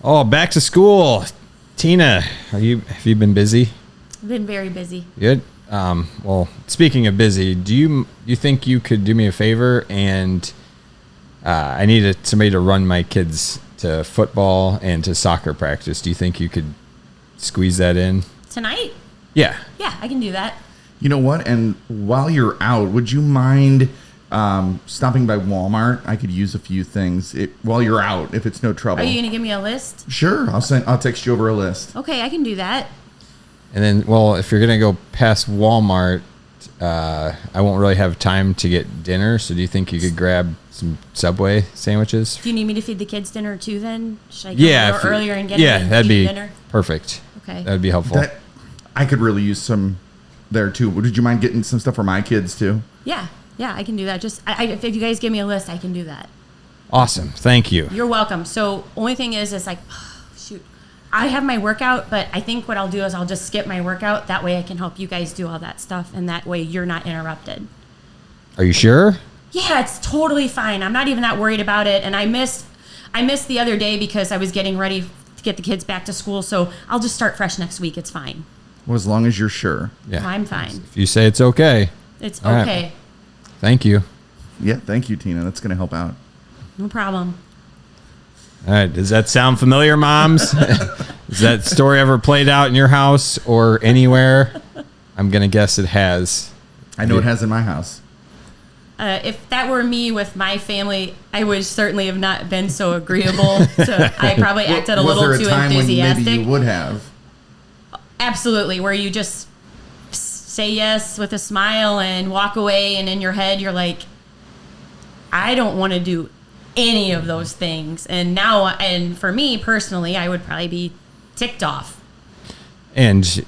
Oh, back to school. Tina, have you been busy? I've been very busy. Good. Well, speaking of busy, do you think you could do me a favor and I need somebody to run my kids to football and to soccer practice. Do you think you could squeeze that in? Tonight? Yeah. Yeah, I can do that. You know what? And while you're out, would you mind stopping by Walmart? I could use a few things while you're out, if it's no trouble. Are you going to give me a list? Sure. I'll text you over a list. Okay, I can do that. And then, well, if you're going to go past Walmart, I won't really have time to get dinner. So do you think you could grab some Subway sandwiches? Do you need me to feed the kids dinner too then? Should I go earlier and get that'd be dinner? Perfect. Okay. That'd be helpful. I could really use some there too. Would you mind getting some stuff for my kids too? Yeah, I can do that. Just if you guys give me a list, I can do that. Awesome. Thank you. You're welcome. So only thing is like, shoot, I have my workout, but I think what I'll do is I'll just skip my workout. That way I can help you guys do all that stuff, and that way you're not interrupted. Are you sure? Yeah, it's totally fine. I'm not even that worried about it. And I missed the other day because I was getting ready to get the kids back to school. So I'll just start fresh next week. It's fine. Well, as long as you're sure. Yeah. I'm fine. If you say it's okay. It's all okay. Right. Thank you. Yeah, thank you, Tina. That's going to help out. No problem. All right. Does that sound familiar, moms? Has that story ever played out in your house or anywhere? I'm going to guess it has. I know it has in my house. If that were me with my family, I would certainly have not been so agreeable. I probably acted a little too enthusiastic. Was there a time when maybe you would have? Absolutely, where you just say yes with a smile and walk away, and in your head you're like, I don't want to do any of those things. And for me personally, I would probably be ticked off. And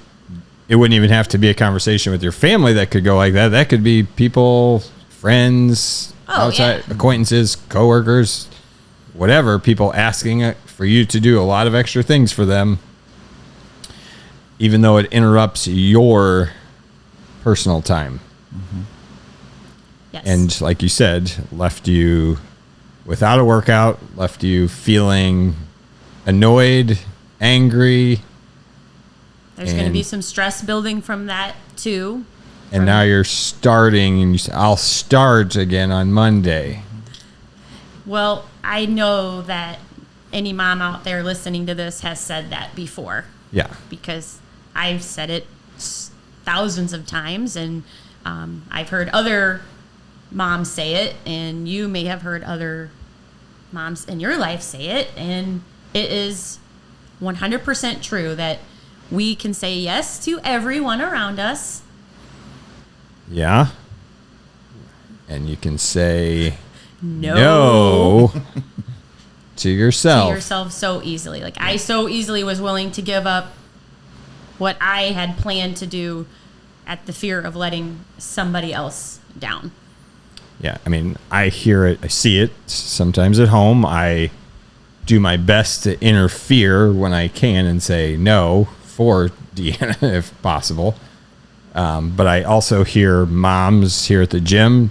it wouldn't even have to be a conversation with your family that could go like that. That could be people, friends, outside acquaintances, coworkers, whatever, people asking for you to do a lot of extra things for them, even though it interrupts your personal time. Mm-hmm. Yes. And like you said, left you without a workout, left you feeling annoyed, angry. There's going to be some stress building from that too. And now you're starting, and you say, I'll start again on Monday. Well, I know that any mom out there listening to this has said that before. Yeah. Because I've said it thousands of times, and I've heard other moms say it, and you may have heard other moms in your life say it, and it is 100% true that we can say yes to everyone around us. Yeah. And you can say no to yourself. To yourself so easily. Like, I so easily was willing to give up what I had planned to do at the fear of letting somebody else down. Yeah, I mean, I hear it, I see it sometimes at home. I do my best to interfere when I can and say no for Deanna if possible. But I also hear moms here at the gym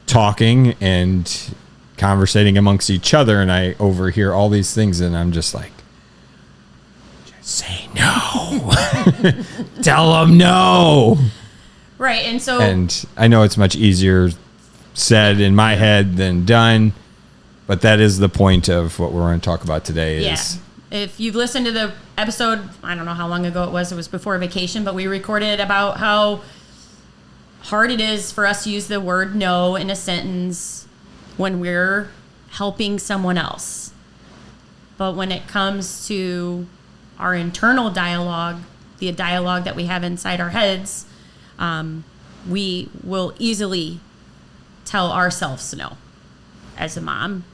talking and conversating amongst each other, and I overhear all these things, and I'm just like, just say no. Tell them no. Right, and I know it's much easier said in my head than done, but that is the point of what we're going to talk about today. If you've listened to the episode, I don't know how long ago it was before vacation, but we recorded about how hard it is for us to use the word no in a sentence when we're helping someone else. But when it comes to our internal dialogue, the dialogue that we have inside our heads, we will easily tell ourselves no as a mom,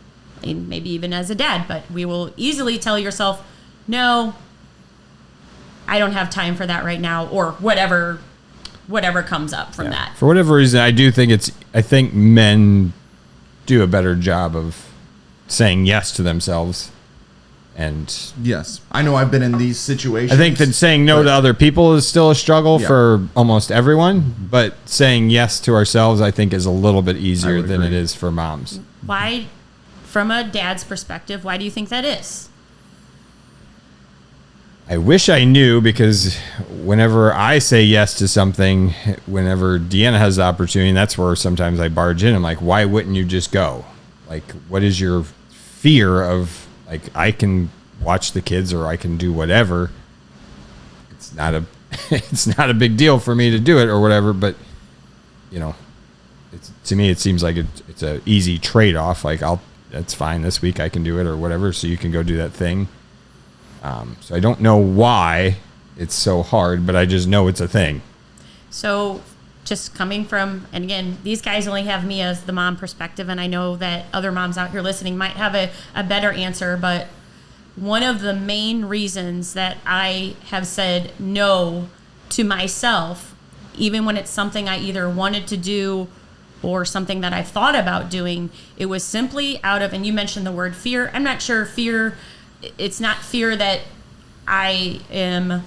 and maybe even as a dad, but we will easily tell yourself, no, I don't have time for that right now, or whatever comes up from that. For whatever reason, I think men do a better job of saying yes to themselves. And yes, I know I've been in these situations. I think that saying no to other people is still a struggle for almost everyone, but saying yes to ourselves, I think, is a little bit easier than it is for moms. Why, from a dad's perspective, why do you think that is? I wish I knew, because whenever I say yes to something, whenever Deanna has the opportunity, that's where sometimes I barge in. I'm like, why wouldn't you just go? Like, what is your fear of, like, I can watch the kids or I can do whatever. It's not a big deal for me to do it or whatever, but you know, to me, it seems like it's a easy trade-off. Like, that's fine. This week I can do it or whatever. So you can go do that thing. So I don't know why it's so hard, but I just know it's a thing. So just coming from, and again, these guys only have me as the mom perspective, and I know that other moms out here listening might have a better answer, but one of the main reasons that I have said no to myself, even when it's something I either wanted to do or something that I've thought about doing, it was simply out of, and you mentioned the word fear. I'm not sure fear, it's not fear that I am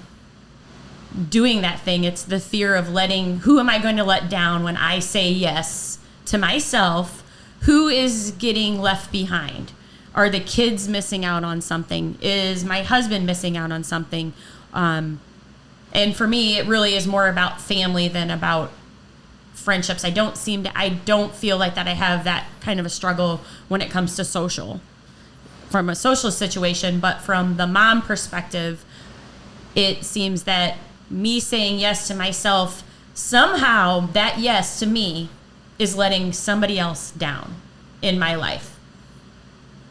doing that thing. It's the fear of who am I going to let down when I say yes to myself? Who is getting left behind? Are the kids missing out on something? Is my husband missing out on something? And for me, it really is more about family than about friendships. I don't feel like that I have that kind of a struggle when it comes to from a social situation, but from the mom perspective, it seems that me saying yes to myself, somehow that yes to me is letting somebody else down in my life.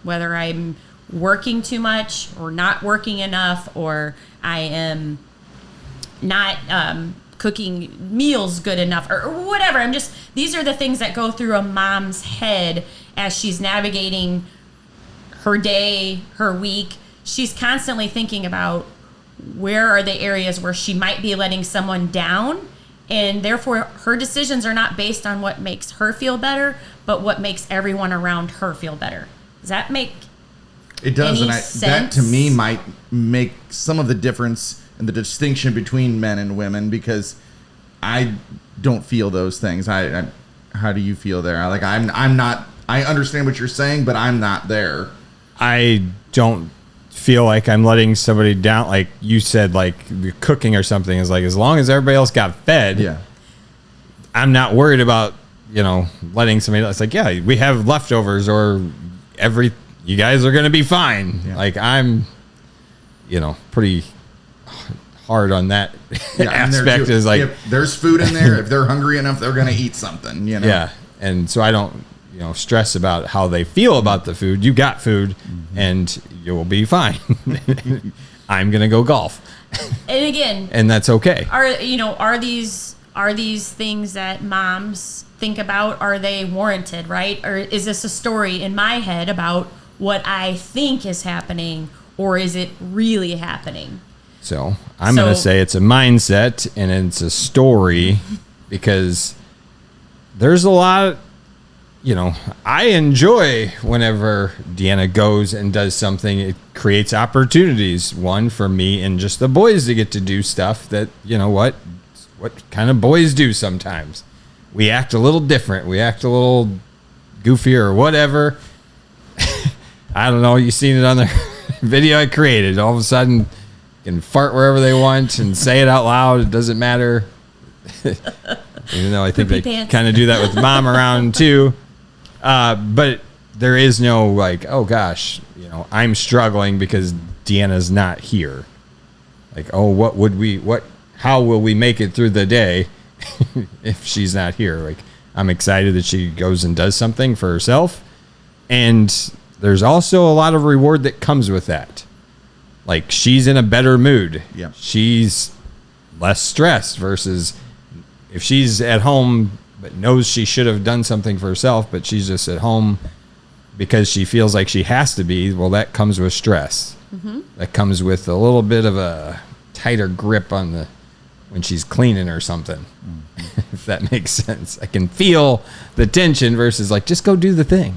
Whether I'm working too much or not working enough, or I am not cooking meals good enough, or whatever. These are the things that go through a mom's head as she's navigating her day, her week. She's constantly thinking about where are the areas where she might be letting someone down, and therefore her decisions are not based on what makes her feel better, but what makes everyone around her feel better. Does that make it does, any and sense? That to me might make some of the difference in the distinction between men and women, because I don't feel those things. I how do you feel there? I'm not. I understand what you're saying, but I'm not there. I don't feel like I'm letting somebody down. Like you said, like cooking or something is like, as long as everybody else got fed, yeah, I'm not worried about, letting somebody else. Like, yeah, we have leftovers, or you guys are going to be fine. Yeah. Like I'm, pretty hard on that aspect. Is like, if there's food in there, if they're hungry enough, they're going to eat something, Yeah. And so I don't, stress about how they feel about the food. You got food, and you will be fine. I'm going to go golf. And again, and that's okay. Are these things that moms think about, are they warranted, right? Or is this a story in my head about what I think is happening, or is it really happening? So I'm going to say it's a mindset and it's a story, because there's a lot, I enjoy whenever Deanna goes and does something. It creates opportunities, one for me and just the boys to get to do stuff that, what kind of boys do sometimes. We act a little different. We act a little goofier or whatever. I don't know. You've seen it on the video I created. All of a sudden, can fart wherever they want and say it out loud. It doesn't matter. Even though I think they kind of do that with mom around too. But there is no like, oh gosh, I'm struggling because Deanna's not here. Like, oh, how will we make it through the day if she's not here? Like, I'm excited that she goes and does something for herself. And there's also a lot of reward that comes with that. Like, she's in a better mood. Yeah. She's less stressed versus if she's at home but knows she should have done something for herself, but she's just at home because she feels like she has to be. Well, that comes with stress. Mm-hmm. That comes with a little bit of a tighter grip on when she's cleaning or something. Mm-hmm. If that makes sense. I can feel the tension versus like, just go do the thing.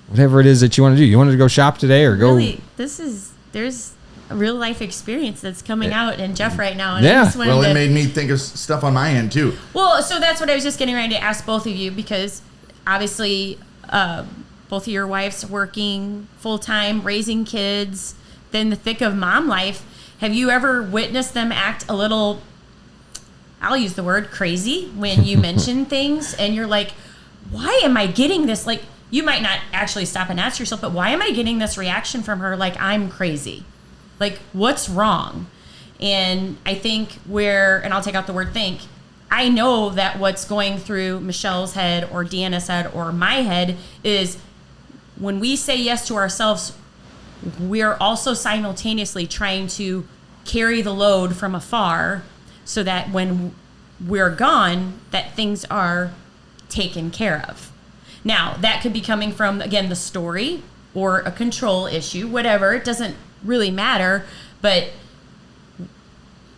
Whatever it is that you want to do. You wanted to go shop today or go? Really, there's a real life experience that's coming out in Jeff right now. And yeah. It made me think of stuff on my end too. Well, so that's what I was just getting ready to ask both of you, because obviously both of your wives working full time, raising kids, in the thick of mom life, have you ever witnessed them act a little, I'll use the word crazy, when you mention things and you're like, why am I getting this? Like, you might not actually stop and ask yourself, but why am I getting this reaction from her like I'm crazy? Like, what's wrong? And I think and I'll take out the word think, I know that what's going through Michelle's head or Deanna's head or my head is when we say yes to ourselves, we're also simultaneously trying to carry the load from afar so that when we're gone, that things are taken care of. Now, that could be coming from, again, the story or a control issue, whatever. It doesn't really matter. But,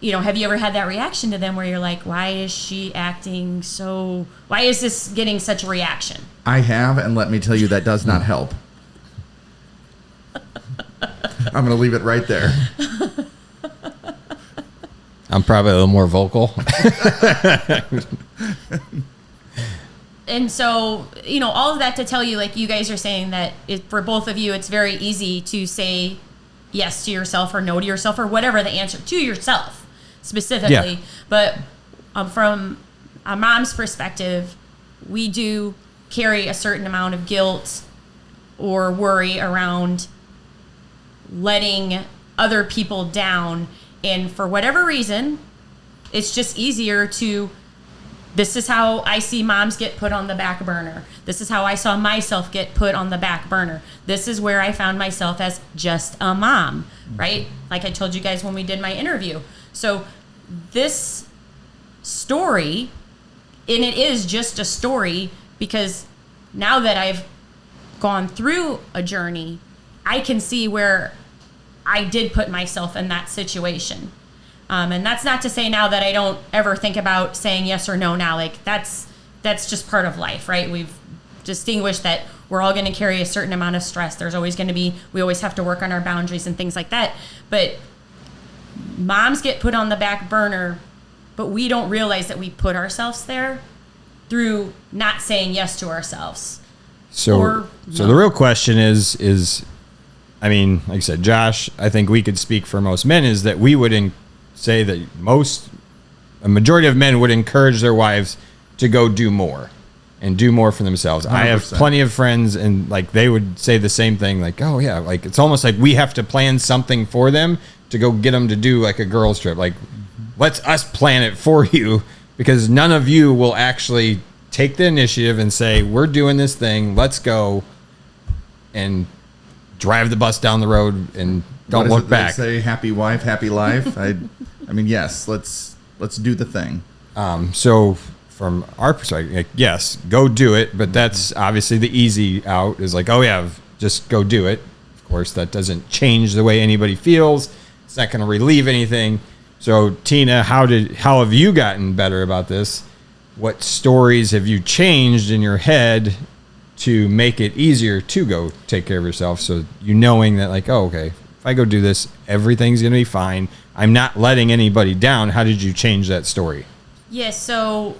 have you ever had that reaction to them where you're like, why is she acting so, why is this getting such a reaction? I have, and let me tell you, that does not help. I'm going to leave it right there. I'm probably a little more vocal. And so, all of that to tell you, like you guys are saying that for both of you, it's very easy to say yes to yourself or no to yourself or whatever the answer to yourself specifically. Yeah. But from a mom's perspective, we do carry a certain amount of guilt or worry around letting other people down. And for whatever reason, it's just easier to, this is how I see moms get put on the back burner. This is how I saw myself get put on the back burner. This is where I found myself as just a mom, right? Like I told you guys when we did my interview. So this story, and it is just a story because now that I've gone through a journey, I can see where I did put myself in that situation. And that's not to say now that I don't ever think about saying yes or no now. Like that's just part of life, right? We've distinguished that we're all going to carry a certain amount of stress. There's always going to be, we always have to work on our boundaries and things like that. But moms get put on the back burner, but we don't realize that we put ourselves there through not saying yes to ourselves. So the real question is, I mean, like I said, Josh, I think we could speak for most men, is that we would say that a majority of men would encourage their wives to go do more and do more for themselves. 100%. I have plenty of friends, and like they would say the same thing, like, oh yeah, like it's almost like we have to plan something for them to go get them to do like a girls trip. Like, let's us plan it for you, because none of you will actually take the initiative and say, we're doing this thing, let's go and drive the bus down the road and don't look back. They say happy wife, happy life. I mean, yes, let's do the thing. So from our perspective, like, yes, go do it. But that's obviously the easy out, is like, oh yeah, just go do it. Of course, that doesn't change the way anybody feels. It's not going to relieve anything. So Tina, how have you gotten better about this? What stories have you changed in your head to make it easier to go take care of yourself? So you knowing that, like, oh, okay, if I go do this, everything's going to be fine. I'm not letting anybody down. How did you change that story? Yes. So,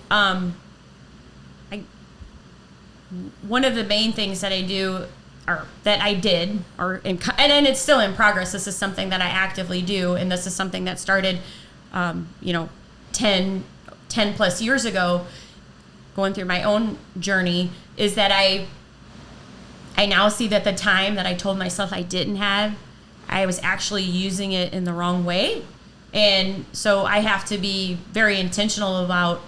one of the main things that I do, or that I did, and it's still in progress. This is something that I actively do, and this is something that started, 10 plus years ago, going through my own journey, is that I now see that the time that I told myself I didn't have, I was actually using it in the wrong way. And so I have to be very intentional about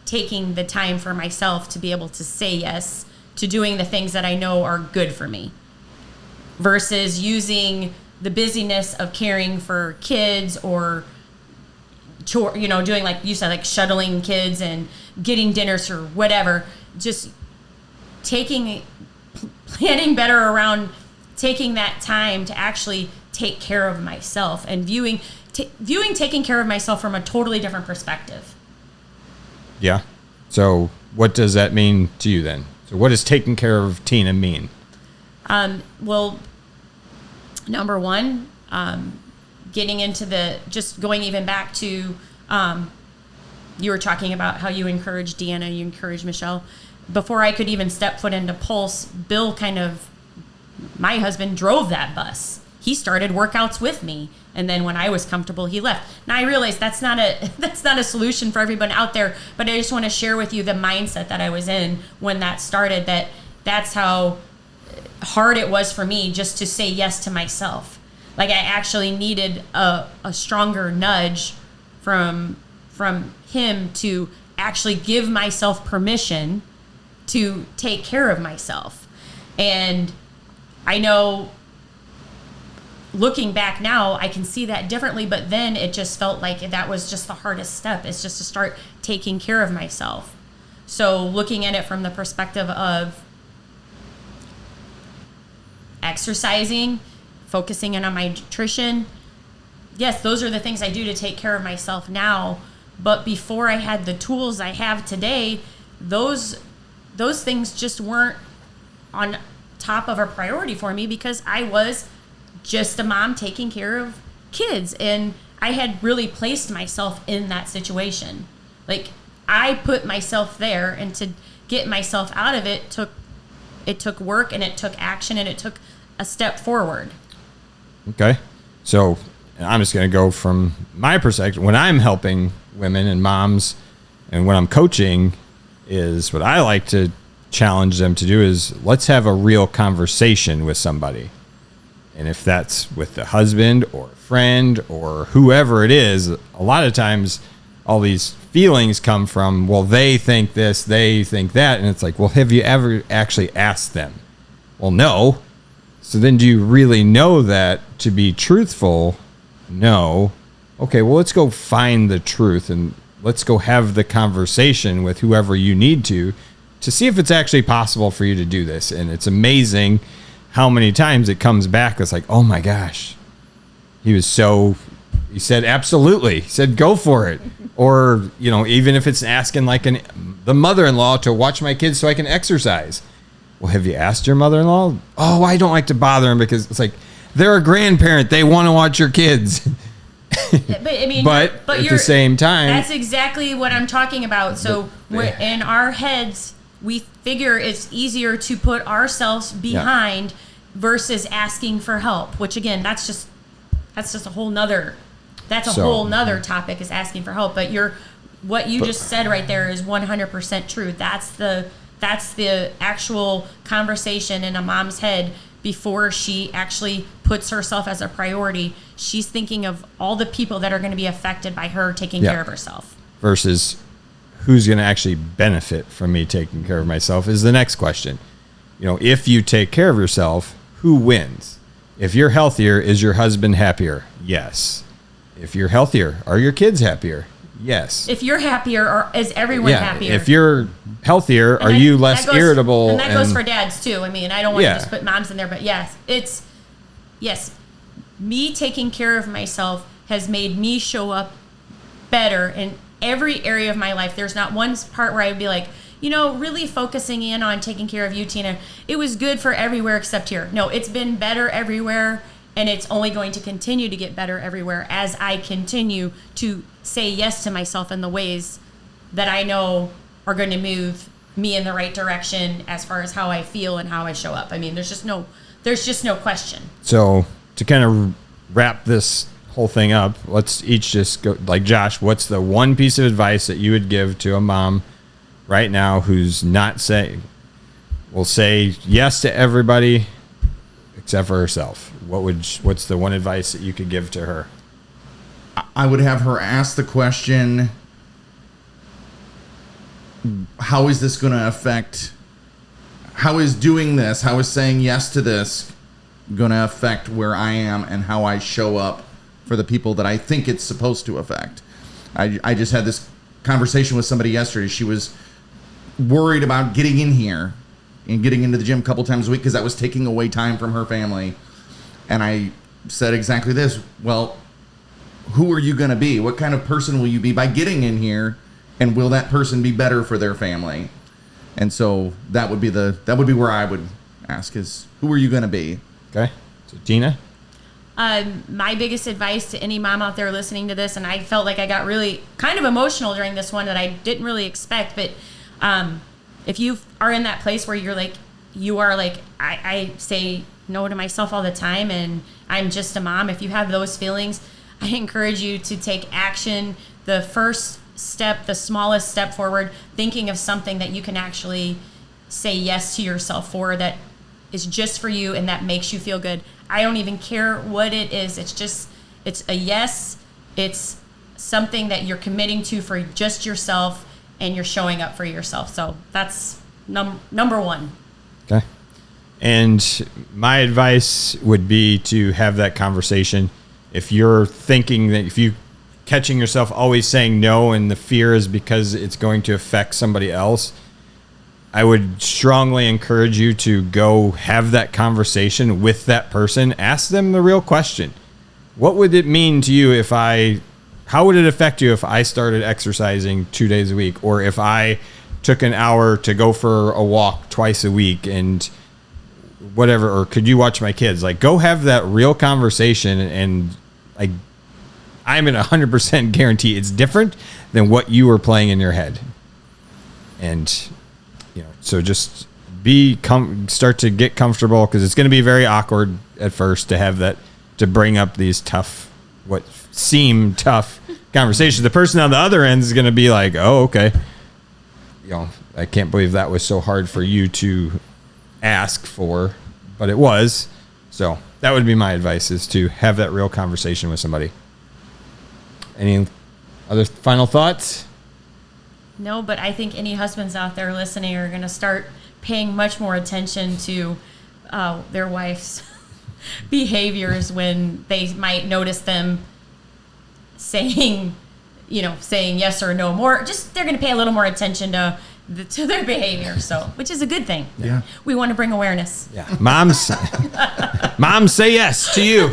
taking the time for myself to be able to say yes to doing the things that I know are good for me, versus using the busyness of caring for kids or doing, like you said, like shuttling kids and getting dinners or whatever, just planning better around taking that time to actually take care of myself and viewing taking care of myself from a totally different perspective. Yeah. So what does that mean to you then? So what does taking care of Tina mean? Well, number one, getting into just going even back to, you were talking about how you encouraged Deanna, you encouraged Michelle. Before I could even step foot into Pulse, Bill my husband drove that bus. he started workouts with me. And then when I was comfortable, he left. Now I realize that's not a solution for everyone out there, but I just want to share with you the mindset that I was in when that started, that's how hard it was for me just to say yes to myself. Like, I actually needed a stronger nudge from him to actually give myself permission to take care of myself. And I know, looking back now, I can see that differently, but then it just felt like that was just the hardest step. It's just to start taking care of myself. So looking at it from the perspective of exercising, focusing in on my nutrition, yes, those are the things I do to take care of myself now. But before I had the tools I have today, those things just weren't on top of a priority for me, because I was just a mom taking care of kids, and I had really placed myself in that situation. Like, I put myself there, and to get myself out of it took work, and it took action, and it took a step forward. Okay. So I'm just going to go from my perspective. When I'm helping women and moms, and when I'm coaching, is what I like to challenge them to do is, let's have a real conversation with somebody. And if that's with the husband or a friend or whoever it is, a lot of times all these feelings come from, well, they think this, they think that. And it's like, well, have you ever actually asked them? Well, no. So then do you really know that to be truthful? No. Okay, well, let's go find the truth, and let's go have the conversation with whoever you need to see if it's actually possible for you to do this. And it's amazing how many times it comes back. It's like, oh my gosh, he said, absolutely. He said, go for it. Or, even if it's asking like the mother-in-law to watch my kids so I can exercise. Well, have you asked your mother-in-law? Oh, I don't like to bother them, because it's like, they're a grandparent. They want to watch your kids. But I mean, but at the same time, that's exactly what I'm talking about. So in our heads, we figure it's easier to put ourselves behind versus asking for help, which again, that's just a whole nother topic, is asking for help. But what you just said right there is 100% true. That's the actual conversation in a mom's head before she actually puts herself as a priority. She's thinking of all the people that are going to be affected by her taking care of herself. Versus who's going to actually benefit from me taking care of myself is the next question. If you take care of yourself, who wins? If you're healthier, is your husband happier? Yes. If you're healthier, are your kids happier? Yes. If you're happier, is everyone happier? If you're healthier, are you less irritable? And that goes for dads too. I mean, I don't want to just put moms in there, but yes, me taking care of myself has made me show up better in every area of my life. There's not one part where I'd be like, really focusing in on taking care of you, Tina, it was good for everywhere except here. No, it's been better everywhere, and it's only going to continue to get better everywhere as I continue to say yes to myself in the ways that I know are going to move me in the right direction as far as how I feel and how I show up. I mean, there's just no question. So to kind of wrap this whole thing up, let's each just go, like, Josh, what's the one piece of advice that you would give to a mom right now who's not will say yes to everybody except for herself? What's the one advice that you could give to her? I would have her ask the question, how is this going to affect, how is doing this, how is saying yes to this going to affect where I am and how I show up for the people that I think it's supposed to affect? I just had this conversation with somebody yesterday. She was worried about getting in here and getting into the gym a couple times a week because that was taking away time from her family. And I said exactly this. Well, who are you going to be? What kind of person will you be by getting in here? And will that person be better for their family? And so that would be where I would ask is, who are you going to be? Okay. So Tina? My biggest advice to any mom out there listening to this, and I felt like I got really kind of emotional during this one that I didn't really expect, but if you are in that place where you're like, I say no to myself all the time and I'm just a mom. If you have those feelings, I encourage you to take action. The first step, the smallest step forward, thinking of something that you can actually say yes to yourself for that is just for you and that makes you feel good. I don't even care what it is. It's a yes. It's something that you're committing to for just yourself and you're showing up for yourself. So that's number one. Okay. And my advice would be to have that conversation. If you're thinking that if you catching yourself always saying no and the fear is because it's going to affect somebody else, I would strongly encourage you to go have that conversation with that person. Ask them the real question. What would it mean to you how would it affect you if I started exercising 2 days a week, or if I took an hour to go for a walk twice a week and whatever, or could you watch my kids? Like, go have that real conversation, and like, I'm at 100% guarantee it's different than what you were playing in your head. And, so just start to get comfortable, because it's going to be very awkward at first to have that, to bring up these tough, what seem tough conversations. The person on the other end is going to be like, oh, okay. I can't believe that was so hard for you to ask for, but it was. So that would be my advice, is to have that real conversation with somebody. Any other final thoughts? No, but I think any husbands out there listening are going to start paying much more attention to their wife's behaviors when they might notice them saying yes or no more. Just they're going to pay a little more attention to their behavior, which is a good thing. Yeah. We want to bring awareness. Yeah. Moms say yes to you.